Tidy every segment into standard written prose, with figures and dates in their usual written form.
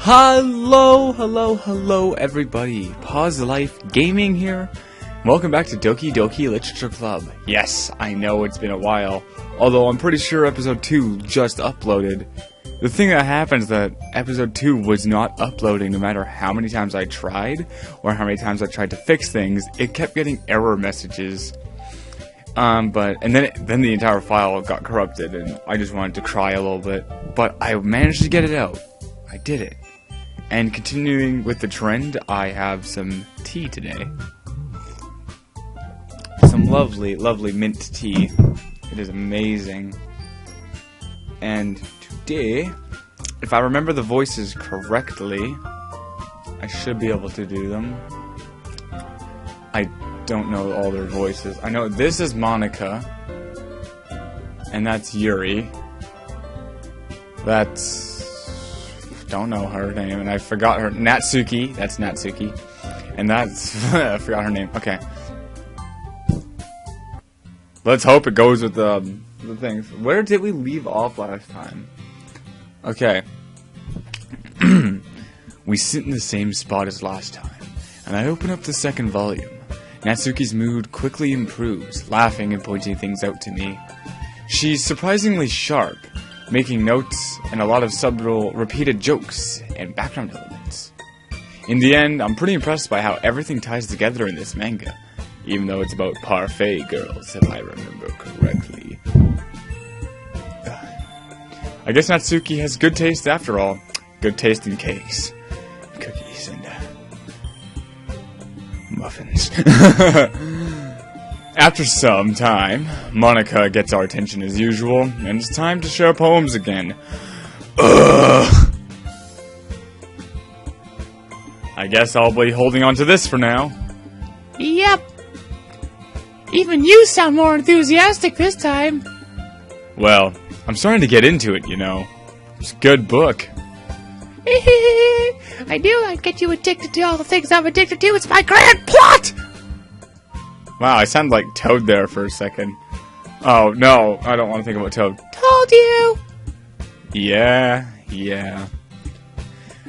Hello everybody. Pause Life Gaming here. Welcome back to Doki Doki Literature Club. Yes, I know it's been a while, although I'm pretty sure episode 2 just uploaded. The thing that happened is that episode 2 was not uploading no matter how many times I tried, or how many times I tried to fix things. It kept getting error messages. Then the entire file got corrupted, and I just wanted to cry a little bit. But I managed to get it out. I did it. And continuing with the trend, I have some tea today. Some lovely, lovely mint tea. It is amazing. And today, if I remember the voices correctly, I should be able to do them. I don't know all their voices. I know this is Monica. And that's Yuri. Don't know her name, and I forgot her. Natsuki. That's Natsuki. And that's... I forgot her name. Okay. Let's hope it goes with the things. Where did we leave off last time? Okay. We sit in the same spot as last time, and I open up the second volume. Natsuki's mood quickly improves, laughing and pointing things out to me. She's surprisingly sharp, making notes and a lot of subtle repeated jokes and background elements. In the end, I'm pretty impressed by how everything ties together in this manga, even though it's about parfait girls, if I remember correctly. I guess Natsuki has good taste after all. Good taste in cakes, cookies, and muffins. After some time, Monica gets our attention as usual, and it's time to share poems again. Ugh. I guess I'll be holding on to this for now. Yep. Even you sound more enthusiastic this time. Well, I'm starting to get into it, you know. It's a good book. I knew I'd get you addicted to all the things I'm addicted to. It's my grand plot! Wow, I sound like Toad there for a second. Oh, no, I don't want to think about Toad. Told you! Yeah.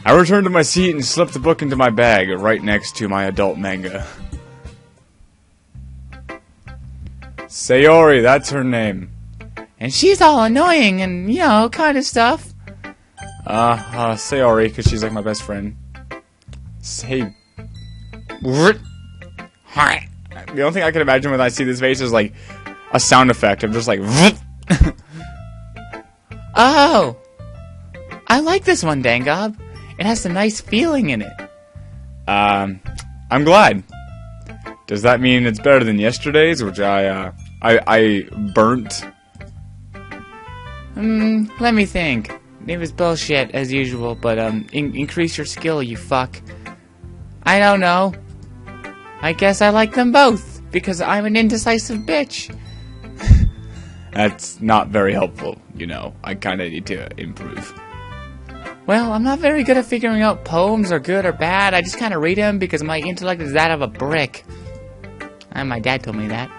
I returned to my seat and slipped the book into my bag, right next to my adult manga. Sayori, that's her name. And she's all annoying and, you know, kind of stuff. Sayori, because she's like my best friend. Hi. The only thing I can imagine when I see this face is like a sound effect of just like. Oh, I like this one, Dangob. It has some nice feeling in it. I'm glad. Does that mean it's better than yesterday's, which I burnt? Let me think. It was bullshit as usual, but increase your skill, you fuck. I don't know. I guess I like them both, because I'm an indecisive bitch. That's not very helpful, you know. I kinda need to improve. Well, I'm not very good at figuring out poems are good or bad. I just kinda read them because my intellect is that of a brick. And my dad told me that.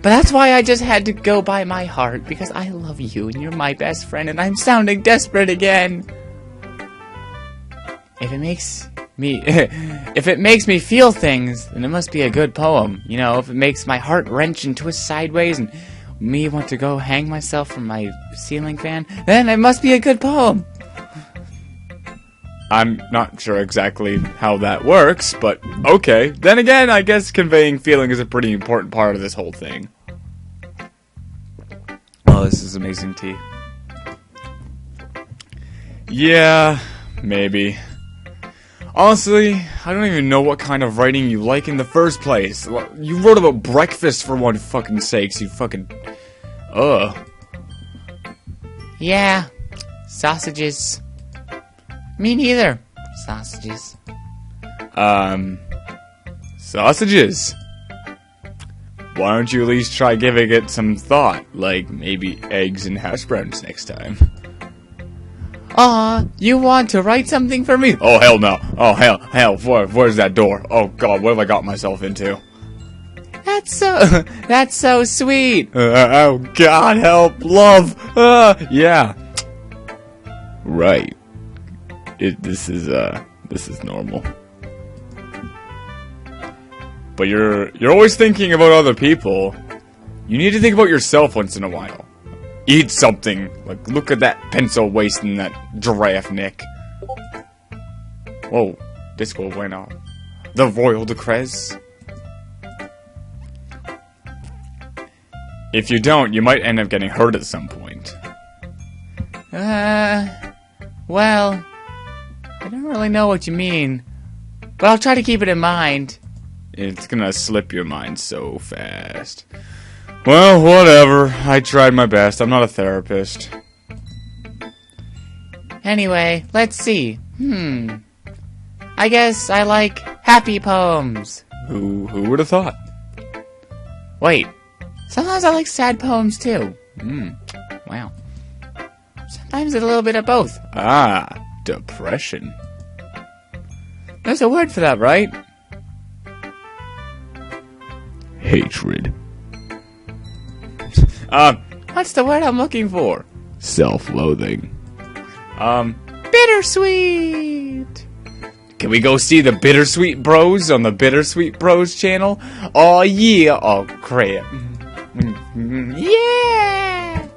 But that's why I just had to go by my heart, because I love you and you're my best friend, and I'm sounding desperate again. If it makes me feel things, then it must be a good poem. You know, if it makes my heart wrench and twist sideways and me want to go hang myself from my ceiling fan, then it must be a good poem. I'm not sure exactly how that works, but okay. Then again, I guess conveying feeling is a pretty important part of this whole thing. Oh, this is amazing tea. Yeah, maybe. Honestly, I don't even know what kind of writing you like in the first place. You wrote about breakfast for one fucking sakes, you fucking... Ugh. Yeah, sausages. Me neither. Sausages. Sausages. Why don't you at least try giving it some thought? Like, maybe eggs and hash browns next time. Aw, you want to write something for me? Oh, hell no. Oh, hell, where's that door? Oh, God, what have I got myself into? That's so sweet. Oh, God, help, love. Yeah. Right. This is normal. But you're always thinking about other people. You need to think about yourself once in a while. Eat something. Like, look at that pencil waist and that giraffe neck. Whoa, disco went off. The Royal Decrez. If you don't, you might end up getting hurt at some point. Well, I don't really know what you mean, but I'll try to keep it in mind. It's gonna slip your mind so fast. Well, whatever. I tried my best. I'm not a therapist. Anyway, let's see. I guess I like happy poems. Who would have thought? Wait, sometimes I like sad poems too. Wow. Sometimes it's a little bit of both. Ah, depression. There's a word for that, right? Hatred. What's the word I'm looking for? Self-loathing. Bittersweet! Can we go see the Bittersweet Bros on the Bittersweet Bros channel? Oh yeah! Oh crap! Yeah!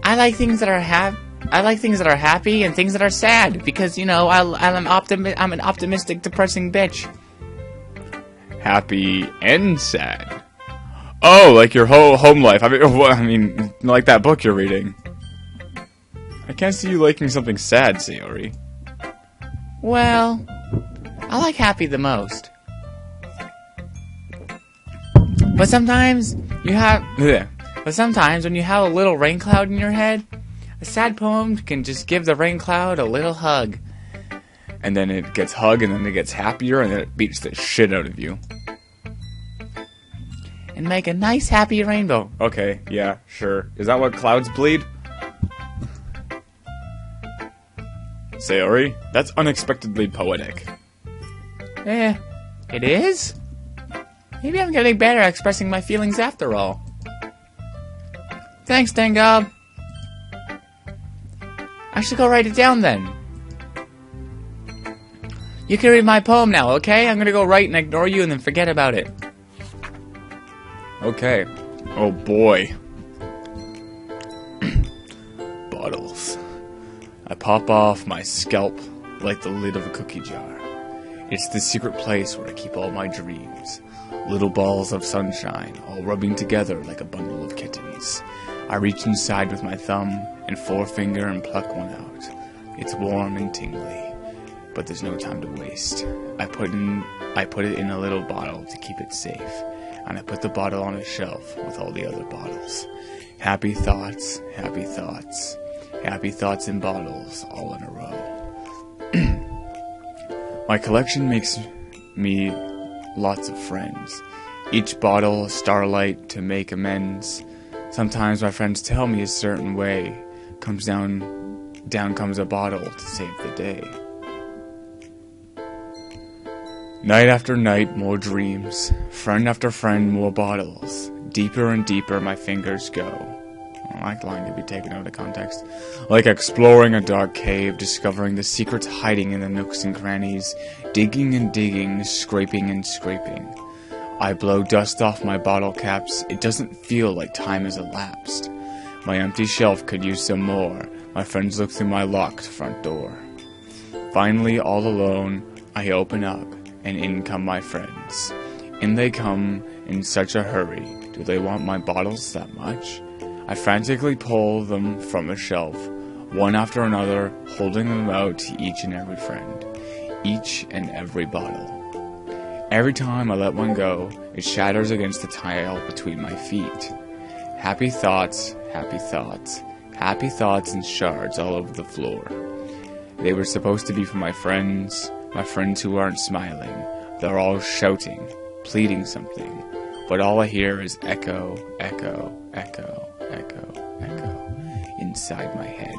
I like things that are happy and things that are sad because, you know, I'm an optimistic, depressing bitch. Happy and sad. Oh, like your whole home life. I mean, like that book you're reading. I can't see you liking something sad, Sayori. Well, I like happy the most. But sometimes when you have a little rain cloud in your head, a sad poem can just give the rain cloud a little hug. And then it gets hugged, and then it gets happier, and then it beats the shit out of you. And make a nice happy rainbow. Okay, yeah, sure. Is that what clouds bleed? Sayori, that's unexpectedly poetic. It is? Maybe I'm getting better at expressing my feelings after all. Thanks, Dengob. I should go write it down then. You can read my poem now, okay? I'm gonna go write and ignore you and then forget about it. Okay. Oh boy. Bottles. I pop off my scalp like the lid of a cookie jar. It's the secret place where I keep all my dreams. Little balls of sunshine, all rubbing together like a bundle of kittens. I reach inside with my thumb and forefinger and pluck one out. It's warm and tingly, but there's no time to waste. I put it in a little bottle to keep it safe, and I put the bottle on a shelf with all the other bottles. Happy thoughts, happy thoughts, happy thoughts in bottles, all in a row. My collection makes me lots of friends. Each bottle a starlight to make amends. Sometimes my friends tell me a certain way. Down comes a bottle to save the day. Night after night, more dreams. Friend after friend, more bottles. Deeper and deeper my fingers go. I don't like the line to be taken out of context. Like exploring a dark cave, discovering the secrets hiding in the nooks and crannies. Digging and digging, scraping and scraping. I blow dust off my bottle caps. It doesn't feel like time has elapsed. My empty shelf could use some more. My friends look through my locked front door. Finally, all alone, I open up, and in come my friends. In they come in such a hurry. Do they want my bottles that much? I frantically pull them from a shelf, one after another, holding them out to each and every friend. Each and every bottle. Every time I let one go, it shatters against the tile between my feet. Happy thoughts, happy thoughts, happy thoughts in shards all over the floor. They were supposed to be for my friends who aren't smiling. They're all shouting, pleading something, but all I hear is echo, echo, echo, echo, echo, inside my head.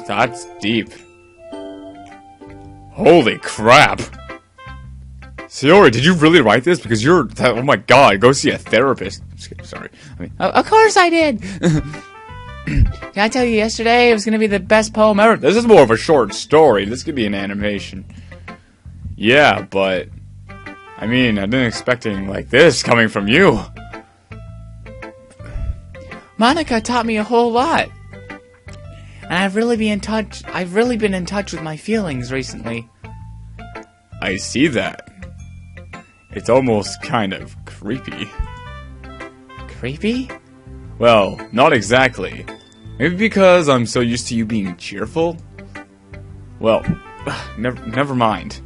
That's deep. Holy crap! Sayori, did you really write this? Because you're... Oh my god, go see a therapist. Sorry. Of course I did! Can I tell you yesterday it was going to be the best poem ever? This is more of a short story. This could be an animation. Yeah, but... I mean, I didn't expect anything like this coming from you. Monica taught me a whole lot. And I've really been in touch with my feelings recently. I see that. It's almost kind of creepy. Creepy? Well, not exactly. Maybe because I'm so used to you being cheerful? Well, never mind.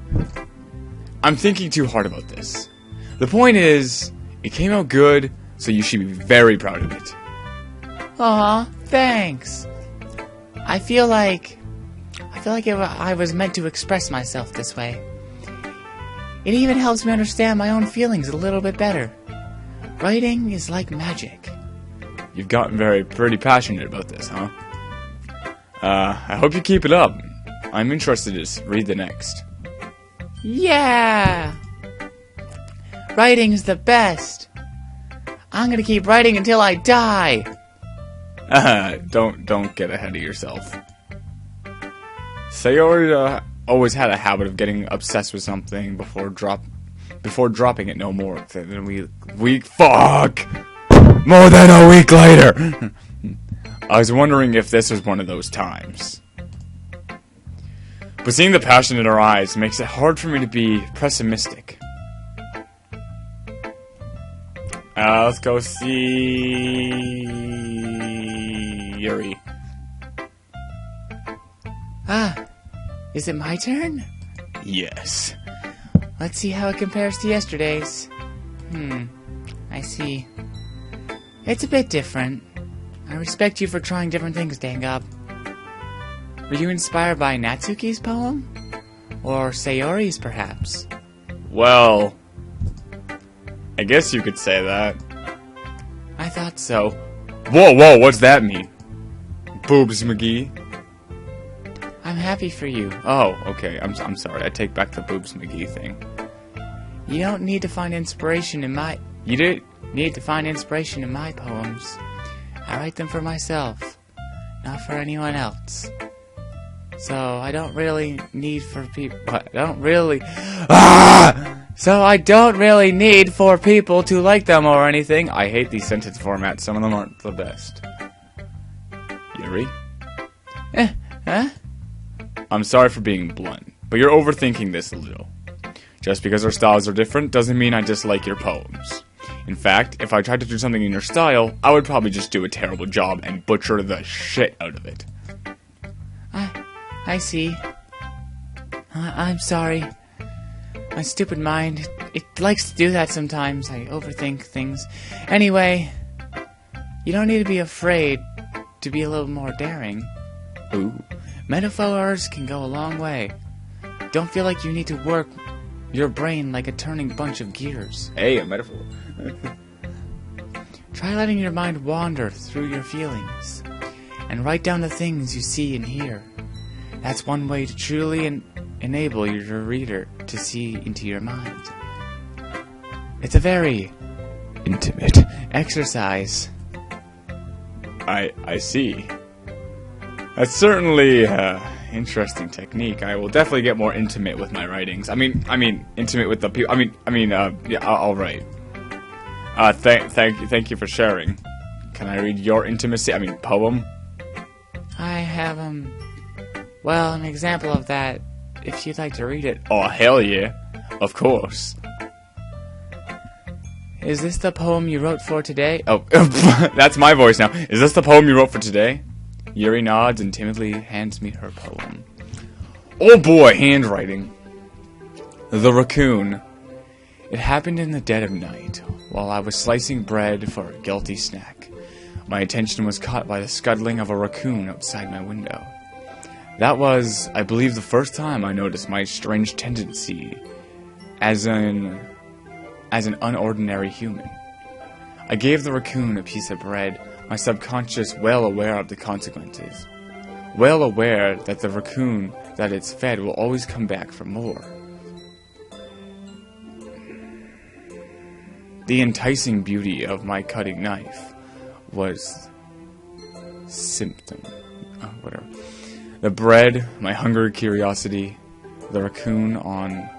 I'm thinking too hard about this. The point is, it came out good, so you should be very proud of it. Aw, thanks. I feel like I was meant to express myself this way. It even helps me understand my own feelings a little bit better. Writing is like magic. You've gotten pretty passionate about this, huh? I hope you keep it up. I'm interested to read the next. Yeah! Writing's the best. I'm gonna keep writing until I die. Don't get ahead of yourself. Sayori always had a habit of getting obsessed with something before dropping it no more than fuck! More than a week later! I was wondering if this was one of those times. But seeing the passion in her eyes makes it hard for me to be pessimistic. Let's go see... Yuri. Is it my turn? Yes. Let's see how it compares to yesterday's. I see. It's a bit different. I respect you for trying different things, Dangop. Were you inspired by Natsuki's poem? Or Sayori's, perhaps? Well... I guess you could say that. I thought so. Whoa, what's that mean? Boobs McGee? I'm happy for you. Oh, okay, I'm sorry, I take back the Boobs McGee thing. You don't need to find inspiration in my... You don't need to find inspiration in my poems. I write them for myself, not for anyone else. So I don't really need for people... So I don't really need for people to like them or anything. I hate these sentence formats. Some of them aren't the best. Yuri? Huh? I'm sorry for being blunt, but you're overthinking this a little. Just because our styles are different doesn't mean I dislike your poems. In fact, if I tried to do something in your style, I would probably just do a terrible job and butcher the shit out of it. I see. I'm sorry. My stupid mind, it likes to do that sometimes. I overthink things. Anyway, you don't need to be afraid to be a little more daring. Ooh. Metaphors can go a long way. Don't feel like you need to work your brain like a turning bunch of gears. Hey, a metaphor. Try letting your mind wander through your feelings and write down the things you see and hear. That's one way to truly enable your reader to see into your mind. It's a very intimate exercise. I see. That's certainly interesting technique. I will definitely get more intimate with my writings. I mean, intimate with the people. Yeah, I'll write. Thank you for sharing. Can I read your intimacy? Poem? I have, well, an example of that, if you'd like to read it. Oh, hell yeah. Of course. Is this the poem you wrote for today? Oh, that's my voice now. Is this the poem you wrote for today? Yuri nods and timidly hands me her poem. Oh boy, handwriting. The Raccoon. It happened in the dead of night, while I was slicing bread for a guilty snack. My attention was caught by the scuttling of a raccoon outside my window. That was, I believe, the first time I noticed my strange tendency as an unordinary human. I gave the raccoon a piece of bread, my subconscious well aware of the consequences. Well aware that the raccoon that it's fed will always come back for more. The enticing beauty of my cutting knife was symptom. Oh, whatever. The bread, my hungry curiosity, the raccoon on...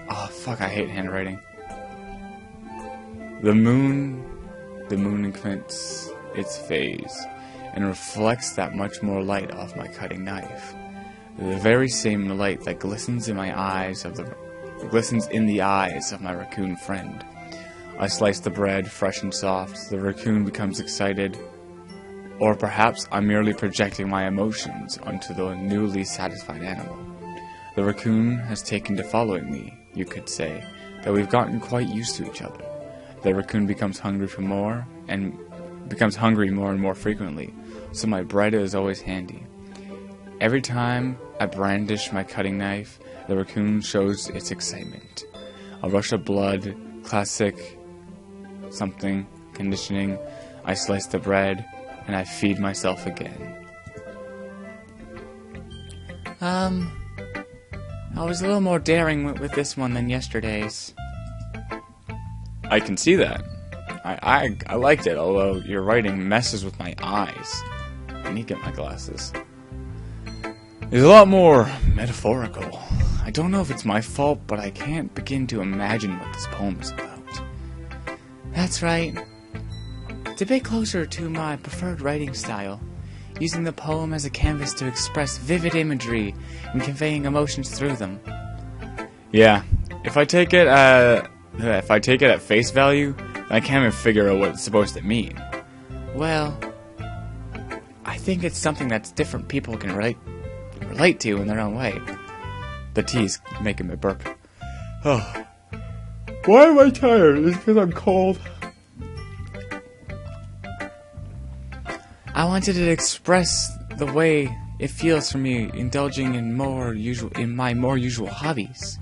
Oh, fuck, I hate handwriting. The moon increments its phase and reflects that much more light off my cutting knife. The very same light that glistens in the eyes of my raccoon friend. I slice the bread, fresh and soft. The raccoon becomes excited. Or perhaps I'm merely projecting my emotions onto the newly satisfied animal. The raccoon has taken to following me, you could say, that we've gotten quite used to each other. The raccoon becomes hungry for more, and becomes hungry more and more frequently, so my bread is always handy. Every time I brandish my cutting knife, the raccoon shows its excitement. A rush of blood, classic something, conditioning, I slice the bread, and I feed myself again. I was a little more daring with this one than yesterday's. I can see that. I liked it, although your writing messes with my eyes. I need to get my glasses. It's a lot more metaphorical. I don't know if it's my fault, but I can't begin to imagine what this poem is about. That's right. It's a bit closer to my preferred writing style, using the poem as a canvas to express vivid imagery and conveying emotions through them. Yeah, if I take it at face value, I can't even figure out what it's supposed to mean. Well, I think it's something that different people can relate to in their own way. The tea's making me burp. Oh. Why am I tired? It's because I'm cold. I wanted to express the way it feels for me indulging in my more usual hobbies.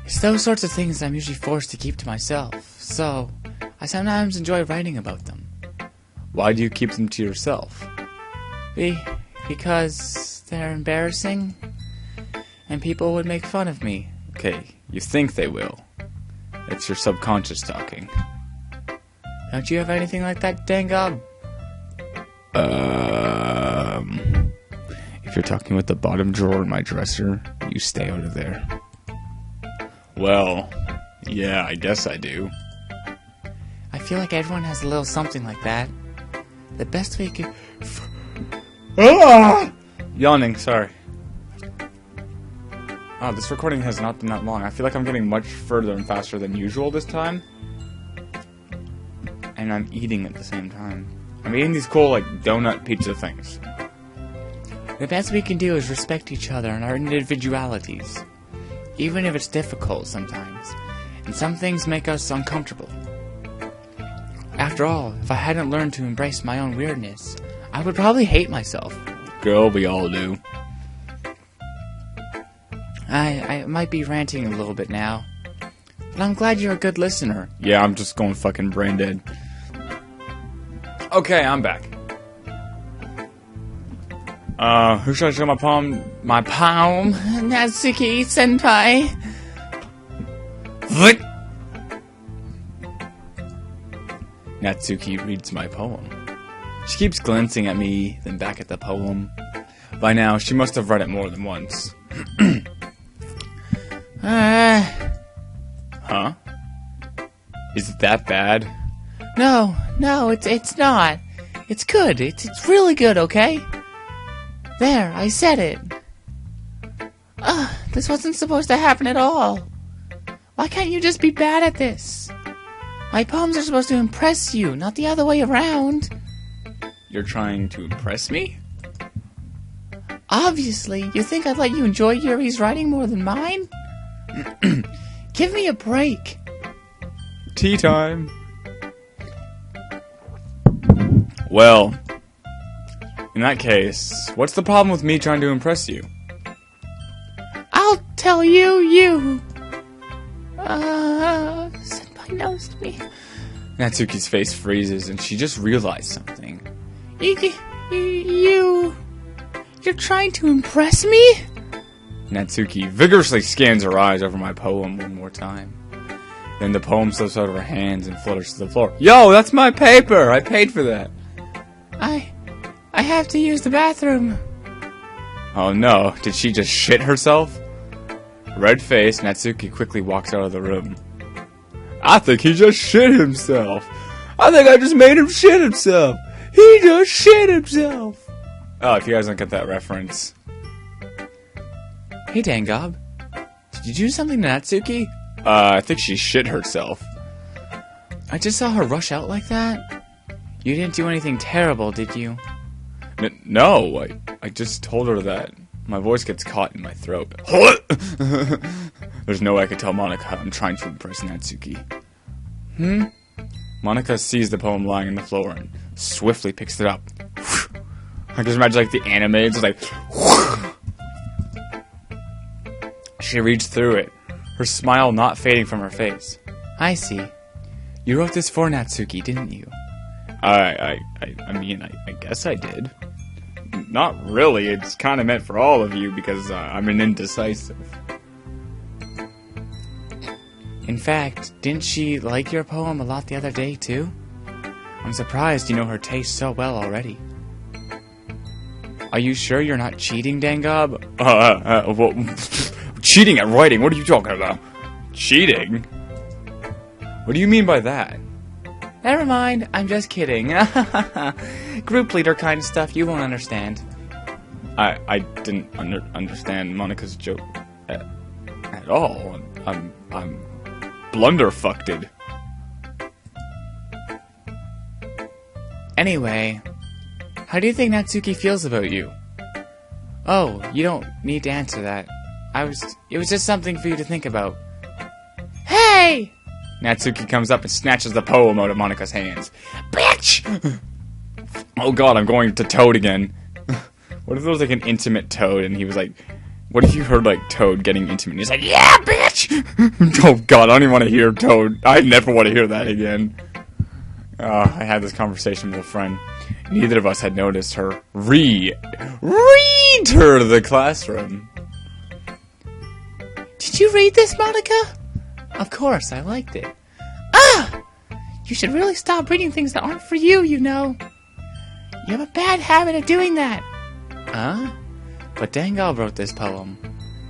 It's those sorts of things I'm usually forced to keep to myself, so I sometimes enjoy writing about them. Why do you keep them to yourself? Because they're embarrassing, and people would make fun of me. Okay, you think they will. It's your subconscious talking. Don't you have anything like that, Dangob? If you're talking with the bottom drawer in my dresser, you stay out of there. Well, yeah, I guess I do. I feel like everyone has a little something like that. The best way could... Yawning, sorry. Oh, this recording has not been that long. I feel like I'm getting much further and faster than usual this time. And I'm eating at the same time. I'm eating these cool, like, donut pizza things. The best we can do is respect each other and our individualities. Even if it's difficult sometimes. And some things make us uncomfortable. After all, if I hadn't learned to embrace my own weirdness, I would probably hate myself. Girl, we all do. I might be ranting a little bit now. But I'm glad you're a good listener. Yeah, I'm just going fucking brain dead. Okay, I'm back. Who should I show my poem? My poem? Natsuki Senpai. What? Natsuki reads my poem. She keeps glancing at me, then back at the poem. By now, she must have read it more than once. Huh? Is it that bad? No, it's not. It's good. It's really good, okay? There, I said it. This wasn't supposed to happen at all. Why can't you just be bad at this? My poems are supposed to impress you, not the other way around. You're trying to impress me? Obviously, you think I'd let you enjoy Yuri's writing more than mine? Give me a break. Tea time. Well, in that case, what's the problem with me trying to impress you? I'll tell you. Senpai knows me. Natsuki's face freezes and she just realized something. You're trying to impress me? Natsuki vigorously scans her eyes over my poem one more time. Then the poem slips out of her hands and flutters to the floor. Yo, that's my paper! I paid for that! I have to use the bathroom. Oh no, did she just shit herself? Red face, Natsuki quickly walks out of the room. I think he just shit himself! I think I just made him shit himself! He just shit himself! Oh, if you guys don't get that reference. Hey, Dangob. Did you do something to Natsuki? I think she shit herself. I just saw her rush out like that. You didn't do anything terrible, did you? No, I just told her that my voice gets caught in my throat. There's no way I could tell Monica I'm trying to impress Natsuki. Monica sees the poem lying on the floor and swiftly picks it up. I just imagine like the anime, it's just like... She reads through it, her smile not fading from her face. I see. You wrote this for Natsuki, didn't you? I mean, I guess I did. Not really, it's kind of meant for all of you because I'm an indecisive. In fact, didn't she like your poem a lot the other day, too? I'm surprised you know her taste so well already. Are you sure you're not cheating, Dangob? Cheating at writing? What are you talking about? Cheating? What do you mean by that? Never mind, I'm just kidding. Group leader kind of stuff, you won't understand. I didn't understand Monica's joke at all. I'm blunderfucked. Anyway, how do you think Natsuki feels about you? Oh, you don't need to answer that. It was just something for you to think about. Hey! Natsuki comes up and snatches the poem out of Monica's hands. Bitch! Oh god, I'm going to Toad again. What if there was like an intimate Toad and he was like... What if you heard like Toad getting intimate and he's like, yeah, bitch! Oh god, I don't even want to hear Toad. I never want to hear that again. I had this conversation with a friend. Neither of us had noticed her read her to the classroom. Did you read this, Monica? Of course, I liked it. Ah! You should really stop reading things that aren't for you, you know. You have a bad habit of doing that. Huh? But Dangal wrote this poem.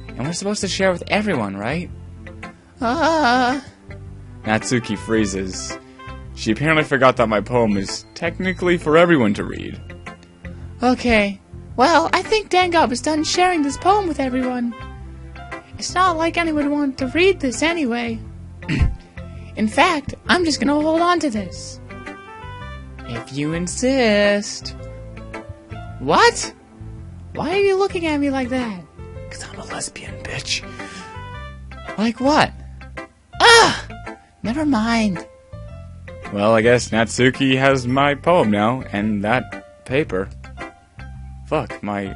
And we're supposed to share with everyone, right? Natsuki freezes. She apparently forgot that my poem is technically for everyone to read. Okay. Well, I think Dangob is done sharing this poem with everyone. It's not like anyone wanted to read this anyway. In fact, I'm just gonna hold on to this. If you insist. What? Why are you looking at me like that? 'Cause I'm a lesbian, bitch. Like what? Ah! Never mind. Well, I guess Natsuki has my poem now, and that paper. Fuck, my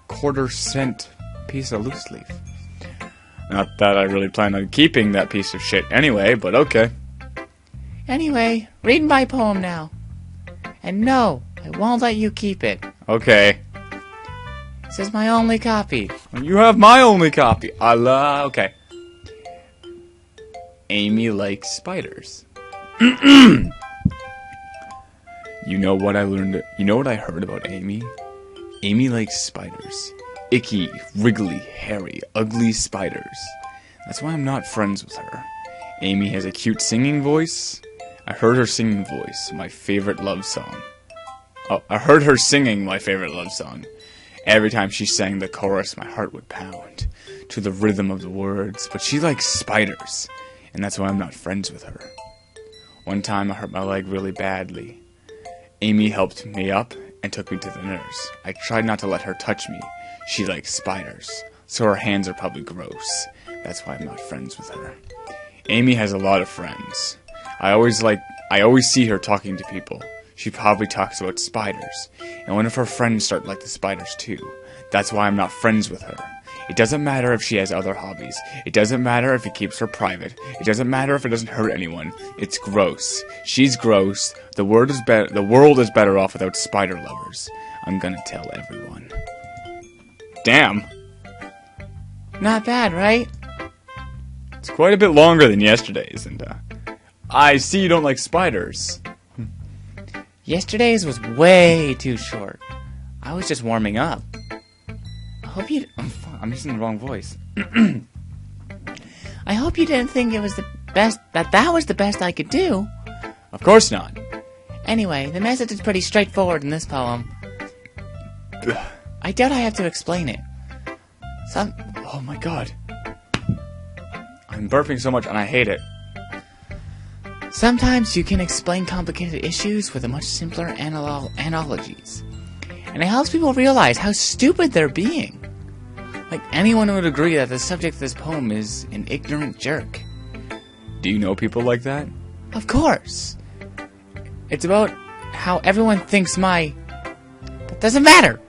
quarter-cent piece of loose leaf. Not that I really plan on keeping that piece of shit anyway, but okay. Anyway, read my poem now. And no, I won't let you keep it. Okay. This is my only copy. You have my only copy. Okay. Amy likes spiders. You know what I learned? You know what I heard about Amy? Amy likes spiders. Icky, wriggly, hairy, ugly spiders. That's why I'm not friends with her. Amy has a cute singing voice. I heard her singing voice, my favorite love song. Oh, I heard her singing my favorite love song. Every time she sang the chorus, my heart would pound to the rhythm of the words. But she likes spiders, and that's why I'm not friends with her. One time I hurt my leg really badly. Amy helped me up and took me to the nurse. I tried not to let her touch me. She likes spiders, so her hands are probably gross. That's why I'm not friends with her. Amy has a lot of friends. I always see her talking to people. She probably talks about spiders. And one of her friends start like the spiders too. That's why I'm not friends with her. It doesn't matter if she has other hobbies. It doesn't matter if it keeps her private. It doesn't matter if it doesn't hurt anyone. It's gross. She's gross. The world is better off without spider lovers. I'm gonna tell everyone. Damn. Not bad, right? It's quite a bit longer than yesterday's, and I see you don't like spiders. Yesterday's was way too short. I was just warming up. I hope you... I'm using the wrong voice. I hope you didn't think it was the best... That was the best I could do. Of course not. Anyway, the message is pretty straightforward in this poem. I doubt I have to explain it. Oh my god. I'm burping so much and I hate it. Sometimes you can explain complicated issues with a much simpler analogies. And it helps people realize how stupid they're being. Like, anyone would agree that the subject of this poem is an ignorant jerk. Do you know people like that? Of course. It's about how everyone thinks That doesn't matter.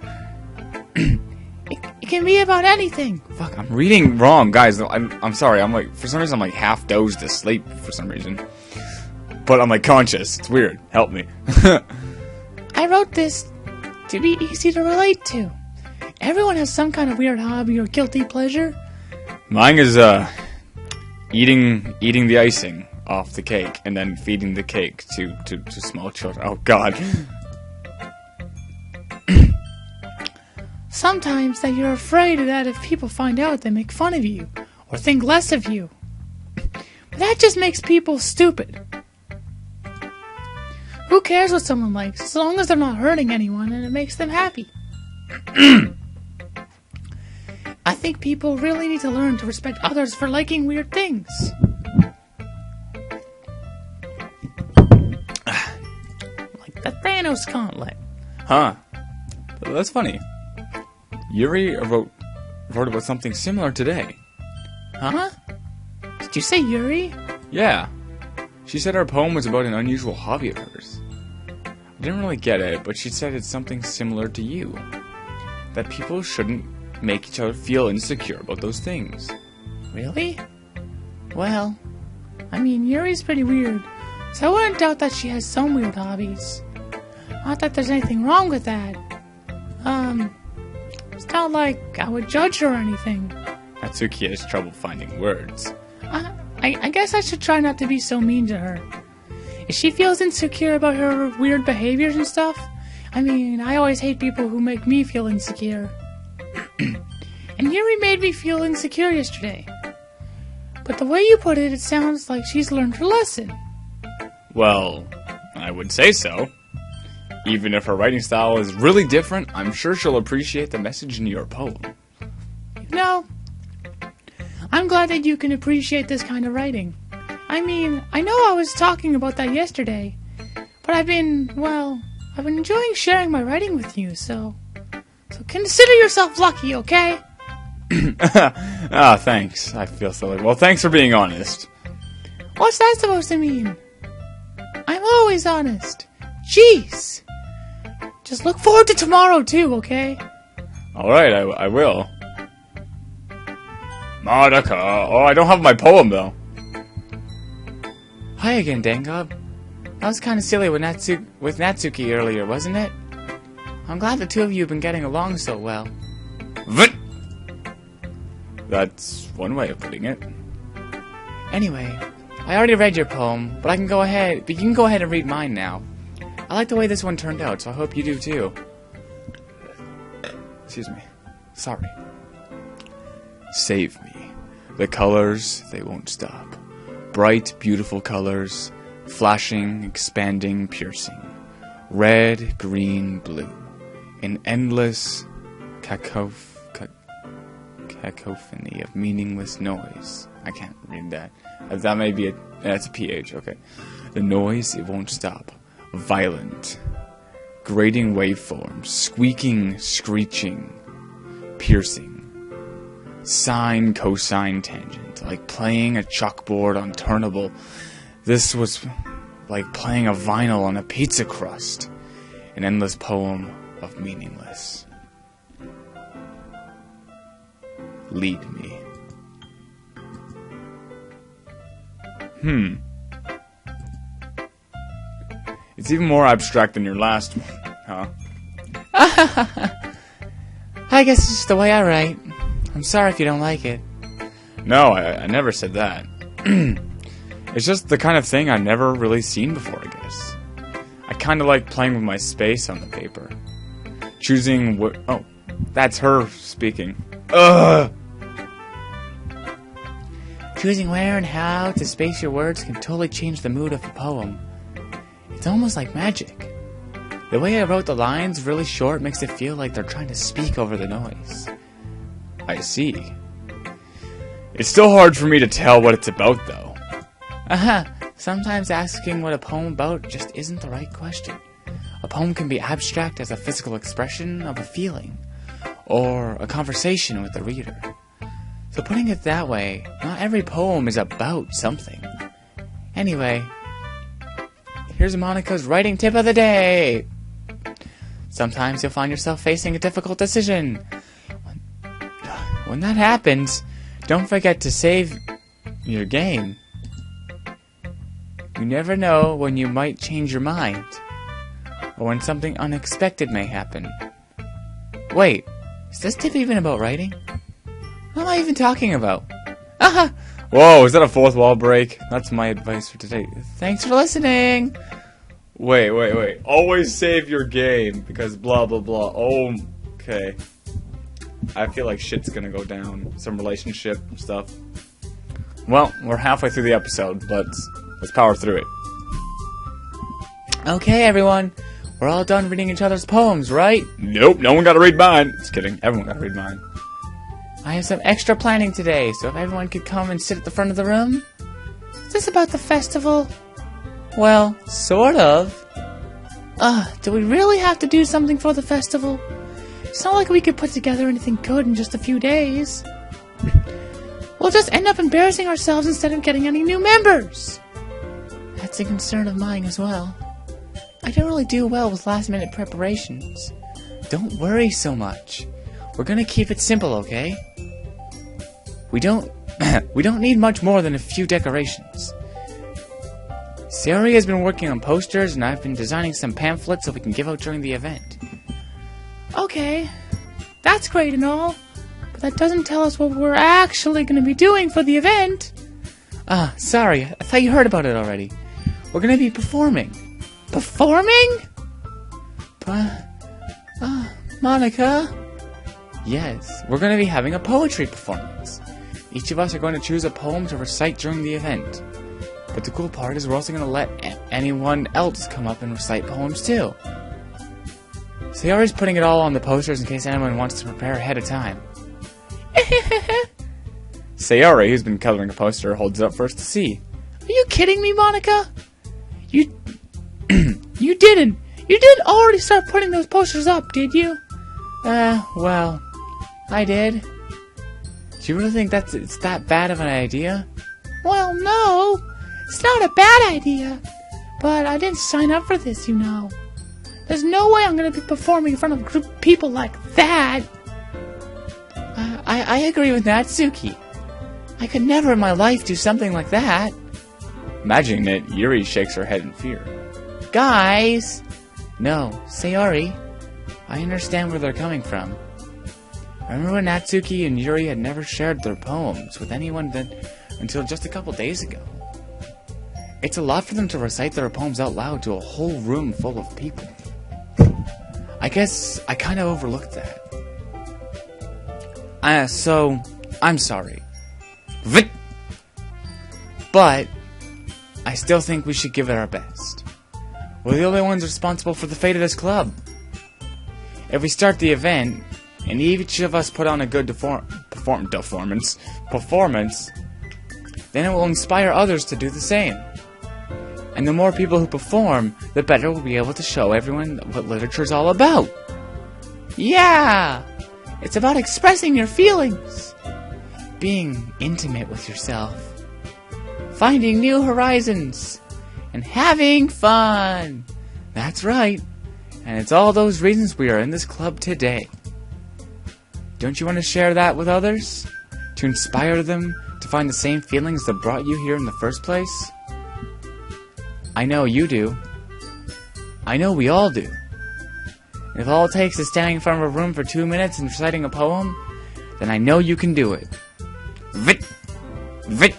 It can be about anything. Fuck, I'm reading wrong, guys. I'm sorry. I'm like, for some reason, I'm like half dozed asleep for some reason. But I'm like conscious. It's weird. Help me. I wrote this to be easy to relate to. Everyone has some kind of weird hobby or guilty pleasure. Mine is eating the icing off the cake and then feeding the cake to small children. Oh god. Sometimes that you're afraid that if people find out, they make fun of you or think less of you. But that just makes people stupid. Who cares what someone likes, as long as they're not hurting anyone and it makes them happy? I think people really need to learn to respect others for liking weird things. Like the Thanos gauntlet. Huh. That's funny. Yuri wrote about something similar today. Huh? Did you say Yuri? Yeah. She said her poem was about an unusual hobby of hers. I didn't really get it, but she said it's something similar to you. That people shouldn't make each other feel insecure about those things. Really? Well, I mean, Yuri's pretty weird, so I wouldn't doubt that she has some weird hobbies. Not that there's anything wrong with that. It's not like I would judge her or anything. Natsuki has trouble finding words. I guess I should try not to be so mean to her. If she feels insecure about her weird behaviors and stuff, I mean, I always hate people who make me feel insecure. And Yuri made me feel insecure yesterday. But the way you put it, it sounds like she's learned her lesson. Well, I would say so. Even if her writing style is really different, I'm sure she'll appreciate the message in your poem. You know, I'm glad that you can appreciate this kind of writing. I mean, I know I was talking about that yesterday, but I've been enjoying sharing my writing with you, so consider yourself lucky, okay? Thanks. I feel silly. Well, thanks for being honest. What's that supposed to mean? I'm always honest. Jeez. Just look forward to tomorrow, too, okay? Alright, I will. Madoka. Oh, I don't have my poem, though. Hi again, Dangob. That was kind of silly with Natsuki earlier, wasn't it? I'm glad the two of you have been getting along so well. Vut! That's one way of putting it. Anyway, I already read your poem, but you can go ahead and read mine now. I like the way this one turned out, so I hope you do too. Excuse me. Sorry. Save me. The colors, they won't stop. Bright, beautiful colors, flashing, expanding, piercing. Red, green, blue. An endless cacophony of meaningless noise. I can't read that. That may be that's a PH, okay. The noise, it won't stop. Violent. Grating waveforms. Squeaking, screeching. Piercing. Sine, cosine, tangent. Like playing a chalkboard on turnable. This was like playing a vinyl on a pizza crust. An endless poem of meaningless. Lead me. It's even more abstract than your last one, huh? I guess it's just the way I write. I'm sorry if you don't like it. No, I never said that. It's just the kind of thing I've never really seen before, I guess. I kind of like playing with my space on the paper. Choosing what... Oh, that's her speaking. Ugh! Choosing where and how to space your words can totally change the mood of a poem. It's almost like magic. The way I wrote the lines really short makes it feel like they're trying to speak over the noise. I see. It's still hard for me to tell what it's about, though. Sometimes asking what a poem about just isn't the right question. A poem can be abstract as a physical expression of a feeling, or a conversation with the reader. So putting it that way, not every poem is about something. Anyway, here's Monica's writing tip of the day. Sometimes you'll find yourself facing a difficult decision. When that happens, don't forget to save your game. You never know when you might change your mind, or when something unexpected may happen. Wait, is this tip even about writing? What am I even talking about? Aha! Whoa, is that a fourth wall break? That's my advice for today. Thanks for listening! Wait. Always save your game, because blah blah blah. Oh, okay. I feel like shit's gonna go down. Some relationship stuff. Well, we're halfway through the episode. Let's power through it. Okay, everyone. We're all done reading each other's poems, right? Nope, no one gotta read mine. Just kidding. Everyone gotta read mine. I have some extra planning today, so if everyone could come and sit at the front of the room. Is this about the festival? Well, sort of. Do we really have to do something for the festival? It's not like we could put together anything good in just a few days. We'll just end up embarrassing ourselves instead of getting any new members. That's a concern of mine as well. I don't really do well with last-minute preparations. Don't worry so much. We're gonna keep it simple, okay? We don't need much more than a few decorations. Sayori has been working on posters, and I've been designing some pamphlets so we can give out during the event. Okay, that's great and all, but that doesn't tell us what we're actually going to be doing for the event. Sorry, I thought you heard about it already. We're going to be performing. Performing? Monica? Yes, we're going to be having a poetry performance. Each of us are going to choose a poem to recite during the event. But the cool part is we're also going to let anyone else come up and recite poems too. Sayori's putting it all on the posters in case anyone wants to prepare ahead of time. Sayori, who's been coloring a poster, holds it up for us to see. Are you kidding me, Monica? You didn't already start putting those posters up, did you? Well, I did. Do you really think it's that bad of an idea? Well, no, it's not a bad idea, but I didn't sign up for this, you know. There's no way I'm going to be performing in front of a group of people like that. I agree with Natsuki. I could never in my life do something like that. Imagining it, Yuri shakes her head in fear. Guys! No, Sayori. I understand where they're coming from. Remember when Natsuki and Yuri had never shared their poems with anyone until just a couple days ago? It's a lot for them to recite their poems out loud to a whole room full of people. I guess I kind of overlooked that. So, I'm sorry. But, I still think we should give it our best. We're the only ones responsible for the fate of this club. If we start the event, and each of us put on a good performance, then it will inspire others to do the same. And the more people who perform, the better we'll be able to show everyone what literature's all about. Yeah! It's about expressing your feelings. Being intimate with yourself. Finding new horizons. And having fun. That's right. And it's all those reasons we are in this club today. Don't you want to share that with others? To inspire them to find the same feelings that brought you here in the first place? I know you do. I know we all do. If all it takes is standing in front of a room for 2 minutes and reciting a poem, then I know you can do it. Vit!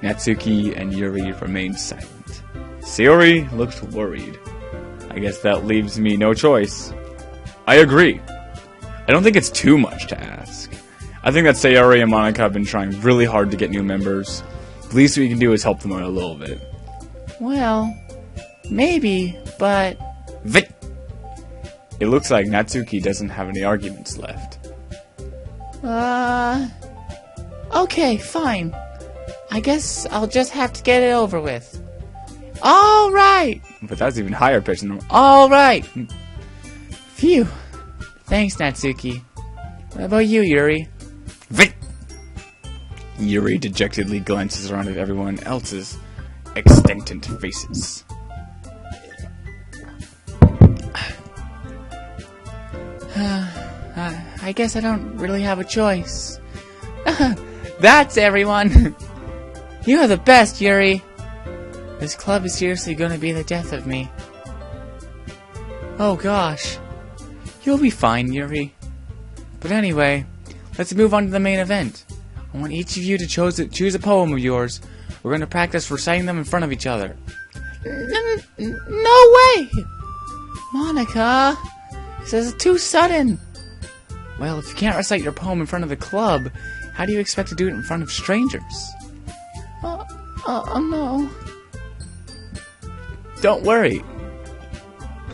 Natsuki and Yuri remained silent. Sayori looked worried. I guess that leaves me no choice. I agree. I don't think it's too much to ask. I think that Sayori and Monica have been trying really hard to get new members. The least we can do is help them out a little bit. Well, maybe, but... Vit! It looks like Natsuki doesn't have any arguments left. Okay, fine. I guess I'll just have to get it over with. Alright! But that's even higher pitch than normal. Alright! Phew. Thanks, Natsuki. What about you, Yuri? Vit! Yuri dejectedly glances around at everyone else's extant faces. I guess I don't really have a choice. That's everyone! You're the best, Yuri! This club is seriously gonna be the death of me. Oh gosh. You'll be fine, Yuri. But anyway, let's move on to the main event. I want each of you to choose a poem of yours. We're gonna practice reciting them in front of each other. No way! Monica! This is too sudden! Well, if you can't recite your poem in front of the club, how do you expect to do it in front of strangers? No. Don't worry.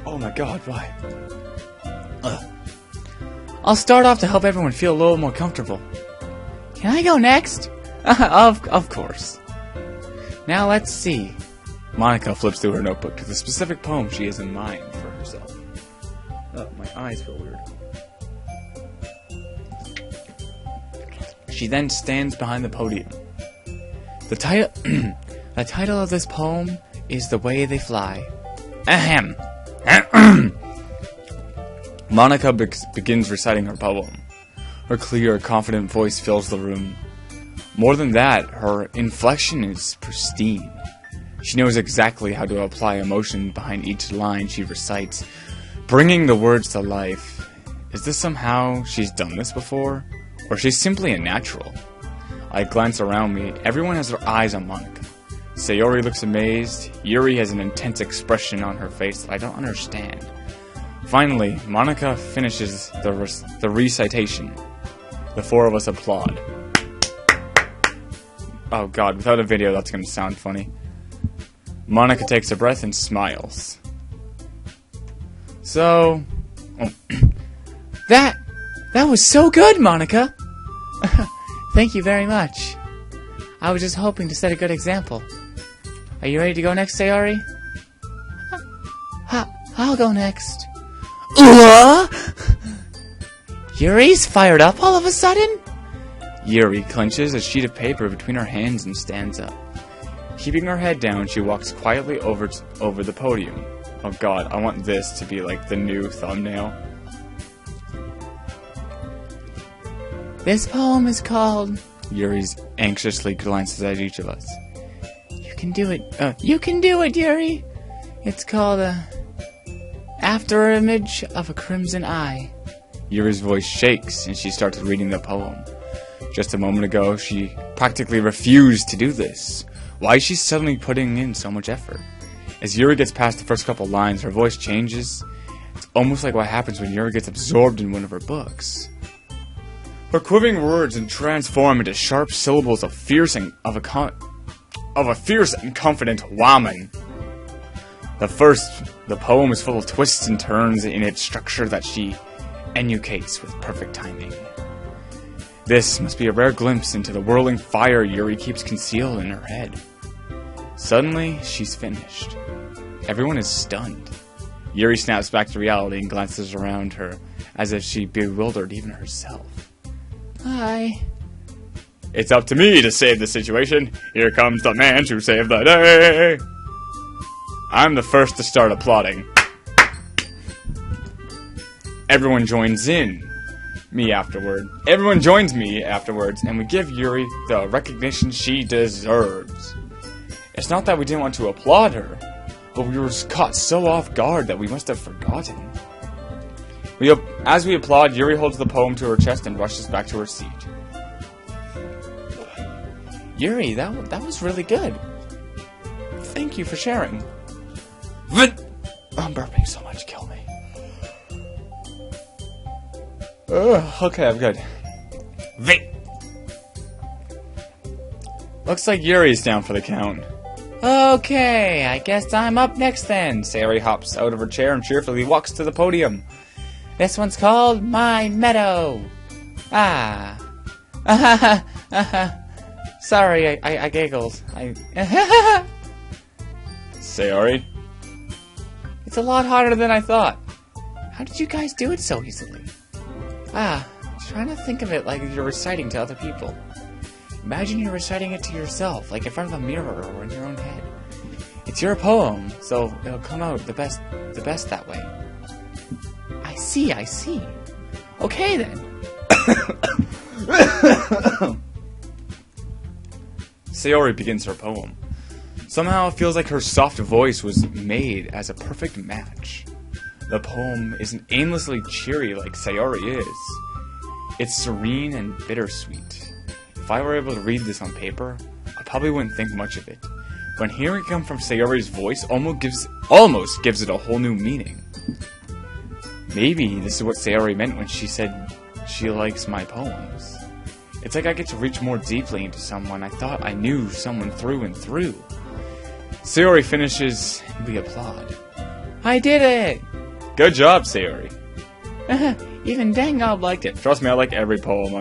Oh my god, why? I'll start off to help everyone feel a little more comfortable. Can I go next? Of course. Now let's see. Monica flips through her notebook to the specific poem she has in mind for herself. Oh, my eyes feel weird. She then stands behind the podium. The title of this poem is The Way They Fly. Ahem. Monica begins reciting her poem. Her clear, confident voice fills the room. More than that, her inflection is pristine. She knows exactly how to apply emotion behind each line she recites, bringing the words to life. Is this somehow she's done this before? Or she's simply a natural? I glance around me. Everyone has their eyes on Monica. Sayori looks amazed. Yuri has an intense expression on her face that I don't understand. Finally, Monica finishes the recitation. The four of us applaud. Oh god, without a video that's gonna sound funny. Monica takes a breath and smiles. So... That was so good, Monica! Thank you very much. I was just hoping to set a good example. Are you ready to go next, Sayori? I'll go next. Yuri's fired up all of a sudden? Yuri clenches a sheet of paper between her hands and stands up. Keeping her head down, she walks quietly over the podium. Oh god, I want this to be like the new thumbnail. This poem is called... Yuri anxiously glances at each of us. You can do it. You can do it, Yuri. It's called After Image of a Crimson Eye. Yuri's voice shakes and she starts reading the poem. Just a moment ago, she practically refused to do this. Why is she suddenly putting in so much effort? As Yuri gets past the first couple lines, her voice changes. It's almost like what happens when Yuri gets absorbed in one of her books. Her quivering words transform into sharp syllables of a fierce and confident woman. The poem is full of twists and turns in its structure that she enunciates with perfect timing. This must be a rare glimpse into the whirling fire Yuri keeps concealed in her head. Suddenly, she's finished. Everyone is stunned. Yuri snaps back to reality and glances around her, as if she bewildered even herself. Hi. It's up to me to save the situation. Here comes the man to save the day. I'm the first to start applauding. Everyone joins me afterwards, and we give Yuri the recognition she deserves. It's not that we didn't want to applaud her, but we were caught so off guard that we must have forgotten. As we applaud, Yuri holds the poem to her chest and rushes back to her seat. Yuri, that was really good. Thank you for sharing. I'm burping so much, kill me. Okay, I'm good. Looks like Yuri's down for the count. Okay, I guess I'm up next then. Sayori hops out of her chair and cheerfully walks to the podium. This one's called My Meadow. Sorry, I giggled. Sayori? It's a lot harder than I thought. How did you guys do it so easily? Trying to think of it like you're reciting to other people. Imagine you're reciting it to yourself, like in front of a mirror or in your own head. It's your poem, so it'll come out the best that way. I see. Okay then. Sayori begins her poem. Somehow it feels like her soft voice was made as a perfect match. The poem isn't aimlessly cheery like Sayori is. It's serene and bittersweet. If I were able to read this on paper, I probably wouldn't think much of it. But hearing it come from Sayori's voice almost gives it a whole new meaning. Maybe this is what Sayori meant when she said she likes my poems. It's like I get to reach more deeply into someone I thought I knew someone through and through. Sayori finishes, and we applaud. I did it! Good job, Sayori. Even Dangob liked it. Trust me, I like every poem.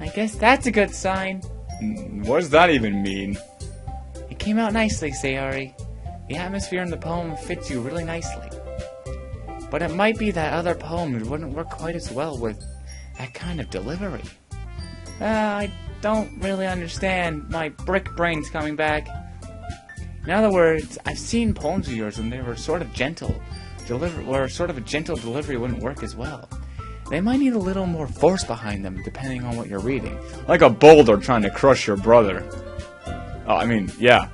I guess that's a good sign. What does that even mean? It came out nicely, Sayori. The atmosphere in the poem fits you really nicely. But it might be that other poems wouldn't work quite as well with that kind of delivery. I don't really understand. My brick brain's coming back. In other words, I've seen poems of yours when they were sort of gentle. Where sort of a gentle delivery wouldn't work as well. They might need a little more force behind them, depending on what you're reading. Like a boulder trying to crush your brother. Oh, I mean, yeah.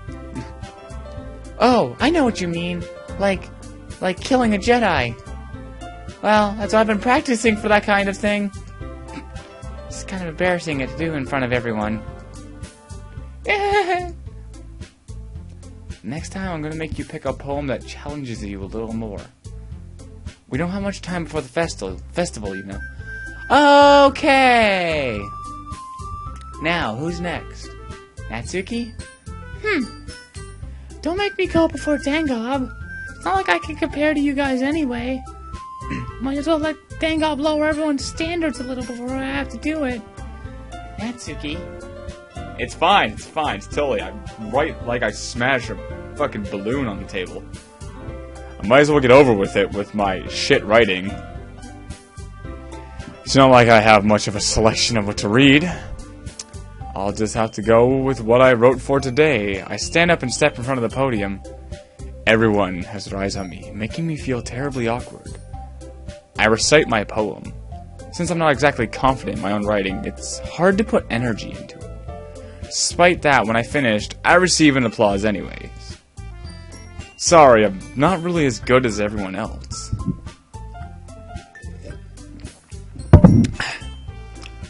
Oh, I know what you mean. Like killing a Jedi. Well, that's what I've been practicing for that kind of thing. It's kind of embarrassing to do in front of everyone. Next time, I'm going to make you pick a poem that challenges you a little more. We don't have much time before the festival, you know. Okay! Now, who's next? Natsuki? Don't make me go before Dangob. It's not like I can compare to you guys anyway. Might as well let Dangob lower everyone's standards a little before I have to do it. Natsuki? It's fine, it's totally. I'm right like I smashed a fucking balloon on the table. I might as well get over with it with my shit writing. It's not like I have much of a selection of what to read. I'll just have to go with what I wrote for today. I stand up and step in front of the podium. Everyone has their eyes on me, making me feel terribly awkward. I recite my poem. Since I'm not exactly confident in my own writing, it's hard to put energy into it. Despite that, when I finished, I receive an applause anyways. Sorry, I'm not really as good as everyone else.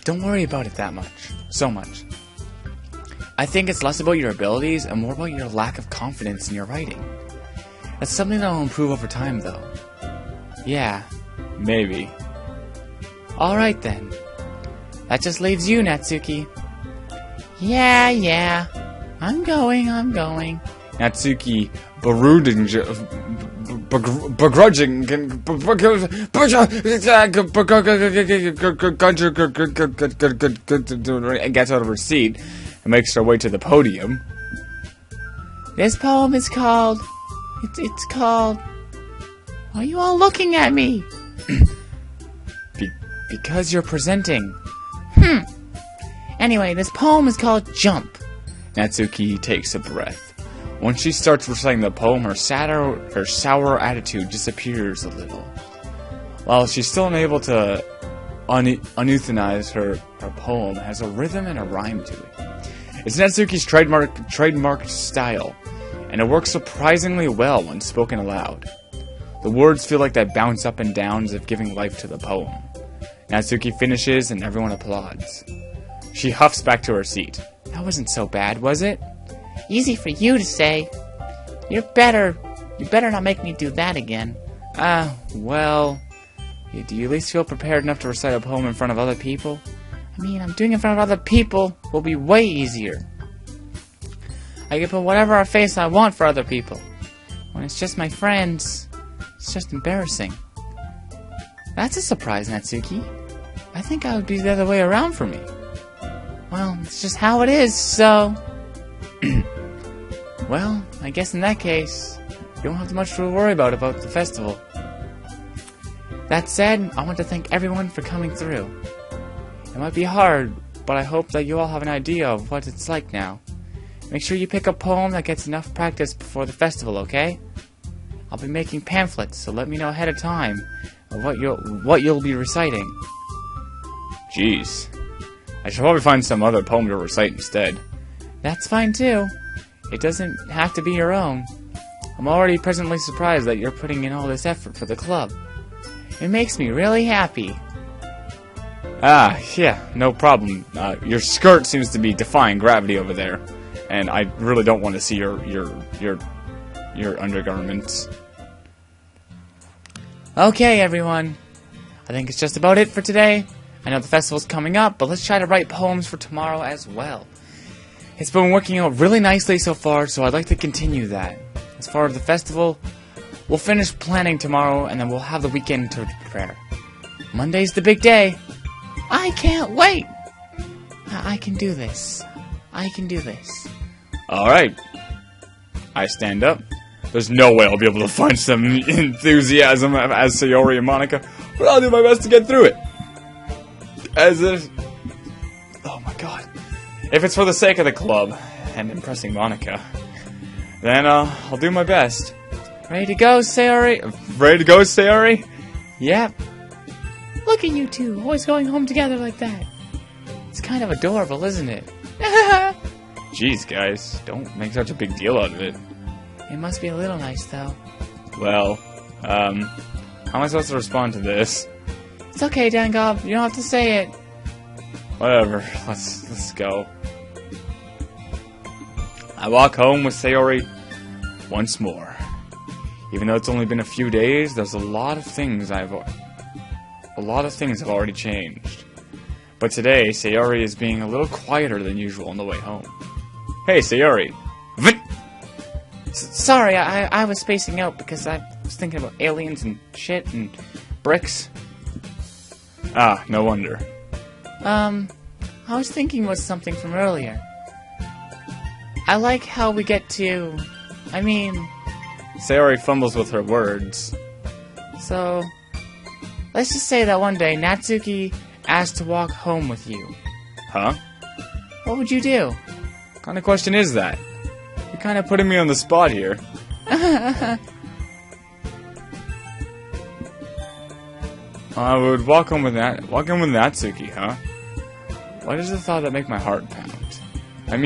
Don't worry about it so much. I think it's less about your abilities and more about your lack of confidence in your writing. That's something that'll improve over time, though. Yeah, maybe. Alright then. That just leaves you, Natsuki. Yeah. I'm going. Natsuki gets out of her seat and makes her way to the podium. This poem is called... It's called... Why are you all looking at me? Because you're presenting. Anyway, this poem is called Jump. Natsuki takes a breath. Once she starts reciting the poem, her sour attitude disappears a little. While she's still unable to uneuthanize her poem, has a rhythm and a rhyme to it. It's Natsuki's trademark style, and it works surprisingly well when spoken aloud. The words feel like they bounce up and down as if giving life to the poem. Natsuki finishes and everyone applauds. She huffs back to her seat. That wasn't so bad, was it? Easy for you to say. You better not make me do that again. Well, do you at least feel prepared enough to recite a poem in front of other people? I mean, I'm doing it in front of other people will be way easier. I can put whatever face I want for other people. When it's just my friends, it's just embarrassing. That's a surprise, Natsuki. I think I would be the other way around for me. Well, it's just how it is, so... Well, I guess in that case, you don't have much to worry about the festival. That said, I want to thank everyone for coming through. It might be hard, but I hope that you all have an idea of what it's like now. Make sure you pick a poem that gets enough practice before the festival, okay? I'll be making pamphlets, so let me know ahead of time of what you'll be reciting. Jeez. I should probably find some other poem to recite instead. That's fine too. It doesn't have to be your own. I'm already presently surprised that you're putting in all this effort for the club. It makes me really happy. Yeah, no problem. Your skirt seems to be defying gravity over there, and I really don't want to see your undergarments. Okay, everyone. I think it's just about it for today. I know the festival's coming up, but let's try to write poems for tomorrow as well. It's been working out really nicely so far, so I'd like to continue that. As far as the festival, we'll finish planning tomorrow, and then we'll have the weekend to prepare. Monday's the big day. I can't wait! I can do this. I can do this. Alright. I stand up. There's no way I'll be able to find some enthusiasm as Sayori and Monica, but I'll do my best to get through it. As if... Oh my god. If it's for the sake of the club and impressing Monica, then I'll do my best. Ready to go, Sayori? Ready to go, Sayori? Yep. Look at you two, always going home together like that. It's kind of adorable, isn't it? Jeez, guys, don't make such a big deal out of it. It must be a little nice, though. Well, how am I supposed to respond to this? It's okay, Dangob. You don't have to say it. Whatever. Let's go. I walk home with Sayori once more. Even though it's only been a few days, there's a lot of things have already changed. But today, Sayori is being a little quieter than usual on the way home. Hey, Sayori. Sorry, I was spacing out because I was thinking about aliens and shit and bricks. Ah, no wonder. I was thinking was something from earlier. I like how we get to... Sayori fumbles with her words. So, let's just say that one day Natsuki asked to walk home with you. Huh? What would you do? What kind of question is that? You're kind of putting me on the spot here. I would walk home with Natsuki, huh? Why does the thought that make my heart pound? I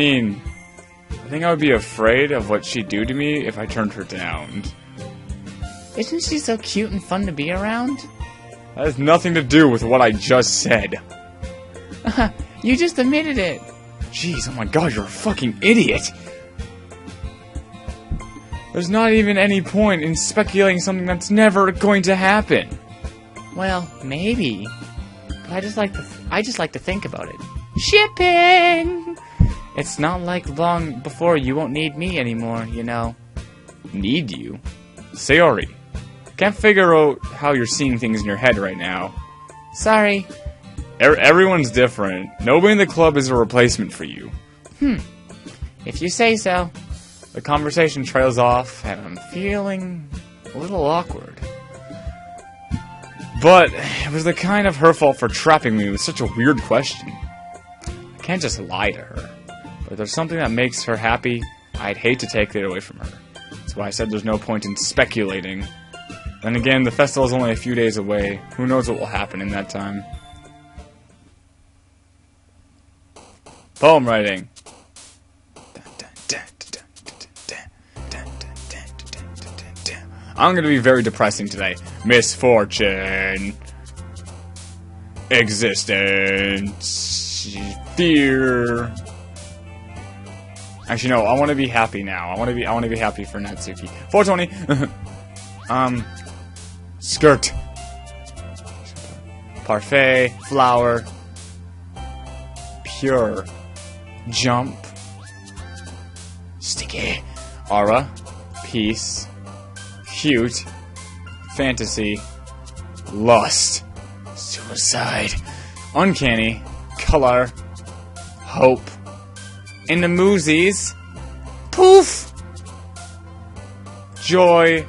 think I would be afraid of what she'd do to me if I turned her down. Isn't she so cute and fun to be around? That has nothing to do with what I just said. You just admitted it. Jeez, oh my god, you're a fucking idiot! There's not even any point in speculating something that's never going to happen. Well, maybe. But I just like to think about it. Shipping! It's not like long before you won't need me anymore, you know. Need you? Sayori, can't figure out how you're seeing things in your head right now. Sorry. Everyone's different. Nobody in the club is a replacement for you. If you say so. The conversation trails off, and I'm feeling a little awkward. But it was the kind of her fault for trapping me with such a weird question. I can't just lie to her. But if there's something that makes her happy, I'd hate to take it away from her. That's why I said there's no point in speculating. Then again, the festival's only a few days away. Who knows what will happen in that time. Poem writing. I'm gonna be very depressing today. Misfortune. existence, fear. Actually, no. I want to be happy now. I want to be happy for Natsuki. 420. Skirt. Parfait. Flower. Pure. Jump. Sticky. Aura. Peace. Cute. Fantasy. Lust. Suicide. Uncanny. Color. Hope. In the moosies. Poof. Joy.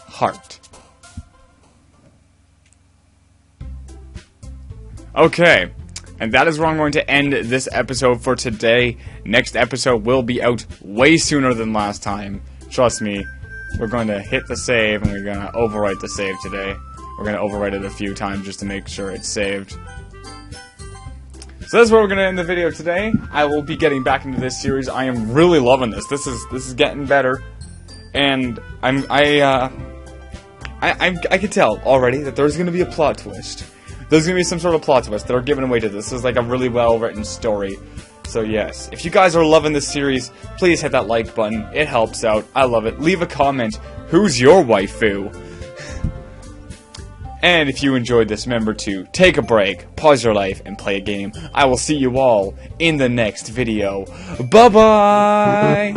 Heart. Okay. And that is where I'm going to end this episode for today. Next episode will be out way sooner than last time. Trust me. We're going to hit the save and we're going to overwrite the save today. We're going to overwrite it a few times just to make sure it's saved. So that's where we're going to end the video today. I will be getting back into this series. I am really loving this. This is getting better. And I can tell already that there's going to be a plot twist. There's going to be some sort of plot twist that are given away to this. This is like a really well-written story. So yes, if you guys are loving this series, please hit that like button. It helps out. I love it. Leave a comment. Who's your waifu? And if you enjoyed this, remember to take a break, pause your life, and play a game. I will see you all in the next video. Bye-bye!